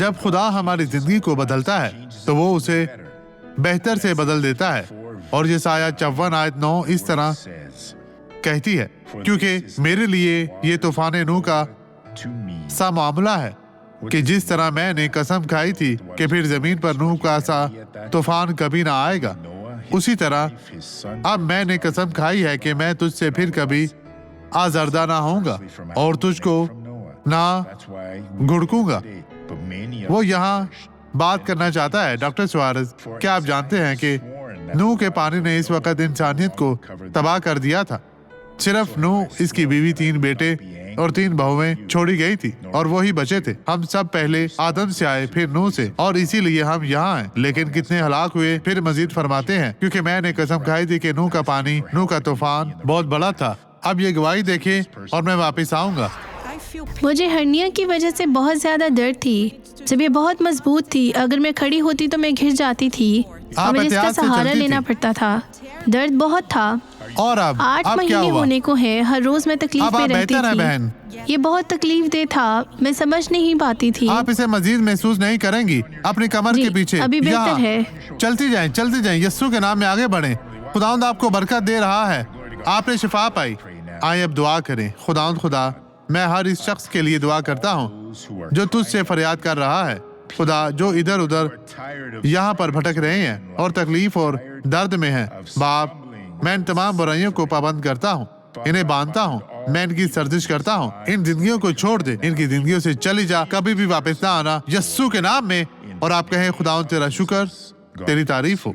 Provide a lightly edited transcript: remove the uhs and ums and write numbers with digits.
جب خدا ہماری زندگی کو بدلتا ہے تو وہ اسے بہتر سے بدل دیتا ہے، اور یہ آیت 54 آیت 9 اس طرح کہتی ہے، کیونکہ میرے لیے یہ طوفان نوح کا سا معاملہ ہے کہ جس طرح میں نے قسم کھائی تھی کہ پھر زمین پر نوح کا سا طوفان کبھی نہ آئے گا، اسی طرح اب میں نے قسم کھائی ہے کہ میں تجھ سے پھر کبھی آزردہ نہ ہوں گا اور تجھ کو نہ گھڑکوں گا۔ وہ یہاں بات کرنا چاہتا ہے ڈاکٹر سوارز، کیا آپ جانتے ہیں کہ نوح کے پانی نے اس وقت انسانیت کو تباہ کر دیا تھا؟ صرف نوح، اس کی بیوی، 3 بیٹے اور 3 بہویں چھوڑی گئی تھی، اور وہی بچے تھے۔ ہم سب پہلے آدم سے آئے، پھر نوح سے، اور اسی لیے ہم یہاں ہیں۔ لیکن کتنے ہلاک ہوئے؟ پھر مزید فرماتے ہیں، کیونکہ میں نے قسم کھائی تھی کہ نوح کا پانی، نوح کا طوفان بہت بڑا تھا۔ اب یہ گواہی دیکھیں اور میں واپس آؤں گا۔ مجھے ہرنیا کی وجہ سے بہت زیادہ درد تھی۔ جب یہ بہت مضبوط تھی، اگر میں کھڑی ہوتی تو میں گر جاتی تھی اور مجھے اس کا سہارا لینا پڑتا تھا۔ درد بہت تھا۔ اور اب 8 کیا مہینے ہوا؟ ہونے کو ہے، ہر روز میں تکلیف میں رہتی بہتر ہے تھی۔ بہن، یہ بہت تکلیف دہ تھا، میں سمجھ نہیں پاتی تھی۔ آپ اسے مزید محسوس نہیں کریں گی اپنی کمر جی، کے پیچھے۔ ابھی بہتر ہے۔ چلتی جائیں، یسوع کے نام میں آگے بڑھیں۔ خداوند آپ کو برکت دے رہا ہے، آپ نے شفا پائی۔ آئیں اب دعا کریں۔ خدا، میں ہر اس شخص کے لیے دعا کرتا ہوں جو تجھ سے فریاد کر رہا ہے، خدا، جو ادھر ادھر یہاں پر بھٹک رہے ہیں اور تکلیف اور درد میں ہیں۔ باپ، میں ان تمام برائیوں کو پابند کرتا ہوں، انہیں باندھتا ہوں، میں ان کی سرزش کرتا ہوں۔ ان زندگیوں کو چھوڑ دے، ان کی زندگیوں سے چلی جا، کبھی بھی واپس نہ آنا، یسوع کے نام میں۔ اور آپ کہیں، خداوند تیرا شکر، تیری تعریف ہو۔